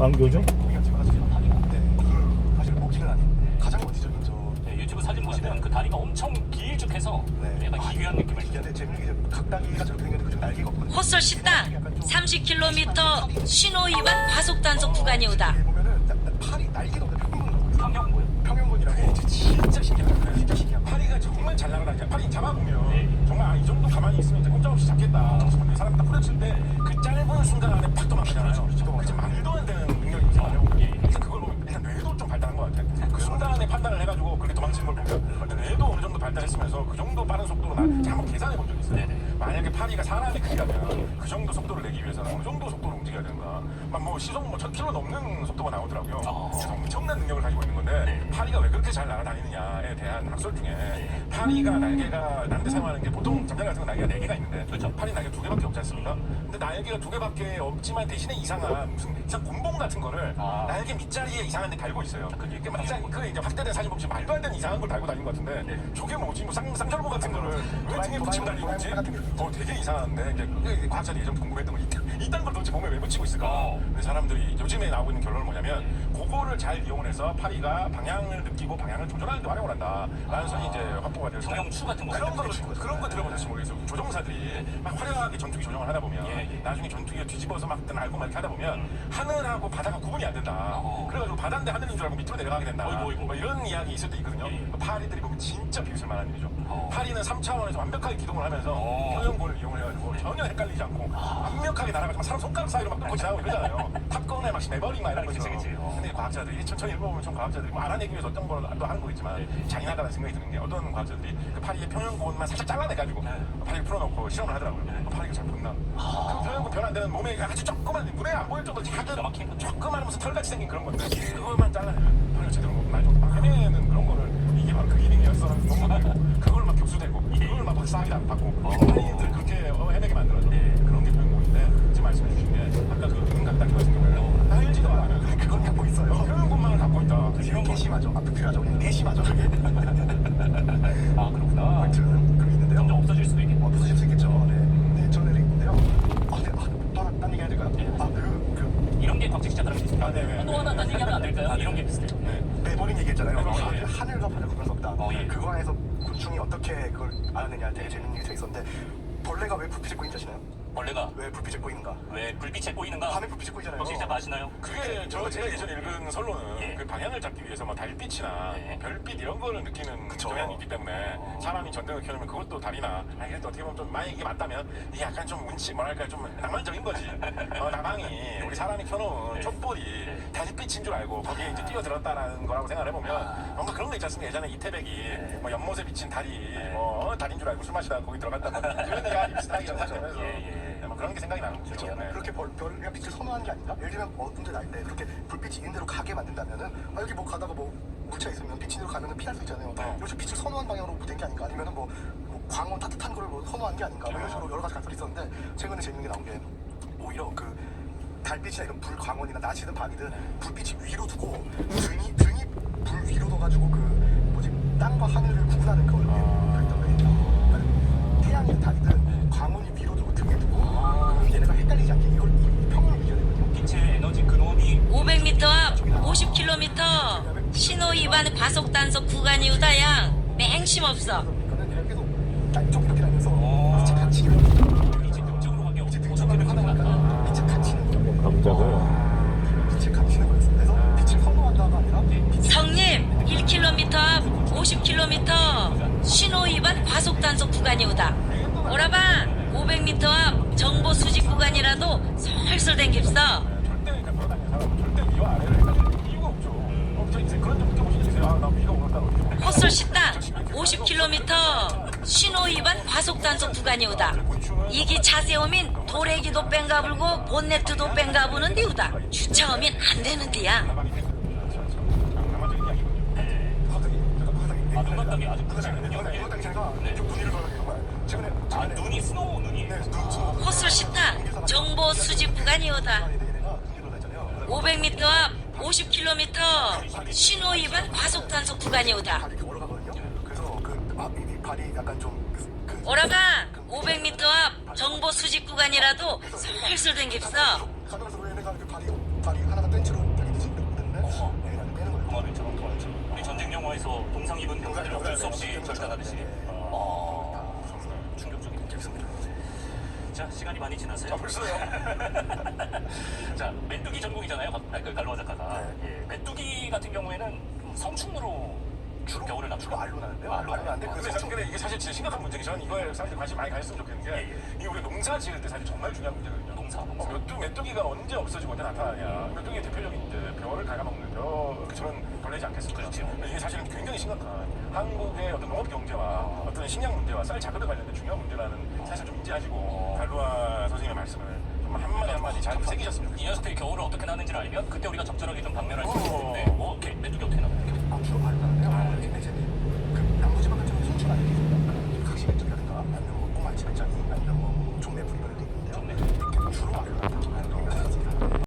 안교죠? 사실 먹기는 아닌 가장 어디죠? 네, 유튜브 사진 보시면 그 다리가 엄청 길쭉해서 약간 기괴한 느낌을. 근데 재밌는 게 각다리가 저렇게 생겼는데 그중 날개가 없거든요. 헛설 식당 30km 신호 위반 과속 단속 구간이 오다. 보면은 팔이 날개가 없는 평형 뭐예요? 평형군이라고 진짜 신기하다. 진짜 신기하다. 파리가 정말 잘 나가다. 파리 잡아보면 정말 이 정도 가만히 있으면 이제 꼼짝없이 잡겠다. 근데 사람 딱 후려칠 때 그 짧은 순간 안에 팍 도망치잖아요. 그치 말도 안 되는 능력이잖아요. 그래서 그걸 보면 일단 뇌도 좀 발달한 것 같아. 그 순간에 판단을 해가지고 그렇게 도망치는 걸 보면 뇌도 어느 정도 발달했으면서 그 정도 빠른 속도로 제가 한번 계산해 본 적이 있어요. 만약에 파리가 사람의 크기라면 그 정도 속도를 내기 위해서는 어느 정도 속도로 움직여야 되는가. 막 뭐 시속 뭐 1000km 넘는 속도가 나오더라고요. 그래서 엄청난 능력을 가지고 있는 건데 파리가 왜 그렇게 잘 날아다니느냐에 대한 학설 중에 파리가 날개가 남들 사용하는 게 보통 잠자리 같은 건 날개가 4개가 있는데 그렇죠. 파리 날개가 2개밖에 없지 않습니까? 근데 날개가 2개밖에 없지만 대신에 이상한 무슨 이상 곤봉 같은 거를 날개 밑자리에 이상한 데 달고 있어요. 그게 막 그 이제 확대된 사진 보면 말도 안 되는 이상한 걸 달고 다니는 것 같은데 저게 뭐지? 뭐 쌍절모 같은 거를 왜 등에 붙이고 다니고 있지? 되게 이상한데 이제 과학자들이 예전 궁금했던 거 이딴 걸 도대체 몸에 왜 붙이고 있을까? 근데 사람들이 요즘에 나오고 있는 결론은 뭐냐면 그거를 잘 이용을 해서 파리가 방향을 느끼고 방향을 조절하는 데 활용을 한다 라는 선이 이제 확보가 되어서 정형추 같은 거 그런 거 들어보셨을지 모르겠어요. 조종사들이 막 화려하게 전투기 조정을 하다 보면 나중에 전투기가 뒤집어서 막 날고 막 이렇게 하다 보면 하늘하고 바다가 구분이 안 된다. 그래가지고 바다인데 하늘인 줄 알고 밑으로 내려가게 된다. 뭐 이런 이야기 있을 때 있거든요. 파리들이 보면 진짜 비웃을 만한 일이죠. 파리는 3차원에서 완벽하게 기동을 하면서 평형본을 이용을 해가지고 전혀 헷갈리지 않고 완벽하게 날아가지고 사람 손가락 사이로 막 뚫고 지나가고 이러잖아요. 탑건에 막 네버링 막 이런 거죠. 근데 과학자들이 천천히 읽어보면 좀 과학자들이 뭐 알아내기 위해서 어떤 걸 또 하는 거겠지만 잔인하다는 생각이 드는 게 어떤 과학자들이 그 파리의 평형본만 살짝 잘라내가지고 파리를 풀어놓고 실험을 하더라고요. 파리가 잘 붙나? 그 평형본 변 안 되는 몸에 아주 조그만 눈에 안 보일 정도로 작은 조그만 무슨 털같이 생긴 그런 건데 그걸만 잘라내면 파리가 제대로 막 헤매는 그런 거를 이게 바로 그 기능이었어라는 논문이고 그걸 막 교수되고 그걸 막 박사학위도 안 받고 파리들 그렇게 헤매게 만들어줘. 그런 게 평형본인데 지금 말씀해 주신 게 아까 그 눈각다리 같은 경우에는 알지도 않아요. 그걸 갖고 있어요. 평형본만을 갖고 있다. 개심하죠. 불필요하죠. 그냥 개심하죠. 그게. 아 그렇구나. 아무튼 그게 있는데요. 점점 없어질 수도 있겠네. 없어질 수 있겠죠. 네, 저는 있는데요. 딴 얘기 해야 될까요? 이런 게 곽재 기자들랑 비슷해요. 네. 또 하나 딴 얘기하면 안 될까요? 이런 게 비슷해요. 네버링 얘기했잖아요. 네. 하늘과 바다가 구분스럽다. 예. 그거 안에서 곤충이 어떻게 그걸 알아내냐 되게 재밌는 얘기가 있었는데 벌레가 왜 불빛에 꼬이는지 아시나요? 벌레가 왜 불빛에 꼬이는가? 왜 불빛에 꼬이는가? 밤에 불빛에 꼬이잖아요. 곽재 기자 아시나요? 그게 제가 예전에 읽은 설로는 그 방향을 잡기 위해서 뭐 달빛이나 별빛 이런 거를 느끼는 경향이 있기 때문에 사람이 전등을 켜놓으면 그것도 달이나 그래도 어떻게 보면 좀 만약 이게 맞다면 이게 약간 좀 운치 뭐랄까 좀 낭만적인 거지. 나방이 우리 사람이 켜놓은 촛불이 달빛인 줄 알고 거기에 이제 뛰어들었다라는 거라고 생각을 해보면 뭔가 그런 거 있지 않습니까? 예전에 이태백이 뭐 연못에 비친 달이 뭐 달인 줄 알고 술 마시다가 거기 들어갔다 뭐 이런 얘기가 비슷하게 생각하면서 뭐 그런 게 생각이 나는 거죠. 그렇게 별이가 빛을 선호하는 게 아닌가? 예를 들면 어떤 데 날 때 그렇게 불빛이 있는 대로 가게 만든다면은 여기 뭐 가다가 뭐 묻혀 있으면 빛이 있는 대로 가면은 피할 수 있잖아요. 이렇게 빛을 선호한 방향으로 된 게 아닌가? 아니면은 뭐 광원 따뜻한 거를 뭐 선호한 게 아닌가? 뭐 이런 식으로 여러 가지 가설이 있었는데 최근에 재밌는 게 나온 게 오히려 그 달빛이나 이런 불광원이나 낮이든 밤이든 불빛이 위로 두고 등이 불 위로 둬가지고 그 뭐지 땅과 하늘을 구분하는 그걸 했던 거예요. 태양이든 달이든 광원이 위로 두고 등에 두고 그럼 얘네가 헷갈리지 않게 이걸 평형을 이겨야 되거든요. 빛의 에너지 근원이 500m 앞 50km 신호 위반 과속 단속 구간이 오다 양 맹심 없어. 그러니까 그냥 계속 쭉 이렇게 다니면서 빛에 갇히는 빛이 등적으로 가게 빛에 어떻게 등적으로 하다 보니까 빛에 갇히는 거예요. 깜짝을. 빛에 갇히는 거였어. 그래서 빛을 선호한다가 아니라 성님 1km 앞 50km 신호 위반 과속 단속 구간이 오다. 오라방 500m 앞 정보 수집 구간이라도 설설 댕깁서. 절대 돌아다니는 사람은 절대 위와 아래를 헷갈릴 이유가 없죠. 저 이제 그런 점 느껴보신 적 있어요? 나 위가 오른다. 헛설 식당 50km 신호 위반 과속 단속 구간이 오다. 이기 차세오민 도래기도 뺑가불고 본네트도 뺑가부는 디우다. 주차하면 안 되는 디야. 눈감각이 아주 구체적인 그것도 제가 눈이를 돌아다니는 거야. 최근에 눈이 스노우 눈이 헛설 식당 정보 수집 구간이 오다. 500m 앞 50km 신호 위반 과속 단속 구간이 오다. 발이 이렇게 올라가거든요. 그래서 이 발이 약간 좀 오라방 500m 앞 정보 수집 구간이라도 설설 댕깁서. 가면서 왜 내가 발이 하나가 벤치로 동화했죠. 우리 전쟁 영화에서 동상 입은 병사들 어쩔 수 없이 절단하듯이. 충격적인 기습니다. 자, 시간이 많이 지났어요. 벌써요? 자, 메뚜기 전공이잖아요. 갈로아 작가가. 예, 메뚜기 같은 경우에는 성충으로 주로 겨울을 주로 알로 나는데요. 알로 나는데 근데 저는 이게 사실 진짜 심각한 문제기 저는 이거에 사람들이 관심 많이 가졌으면 좋겠는 게 이게 우리 농사 지을 때 사실 정말 중요한 문제거든요. 농사. 메뚜기가 언제 없어지고 언제 나타나냐. 메뚜기의 대표적인 이제 벼를 갉아먹는 저런 벌레지 않겠습니까? 그렇죠. 근데 이게 사실은 굉장히 심각한 한국의 어떤 농업 경제와 어떤 식량 문제와 쌀 자급에 관련된 중요한 문제라는 사실 좀 인지하시고 갈로아 선생님의 말씀을 좀 한마디 한마디 잘 새기셨으면 좋겠습니다. 이 녀석들이 겨울을 어떻게 나는지를 알면 그때 우리가 적절하게 좀 방면할 수 있기 때문에 메뚜기 어떻게 나나요? 주로 알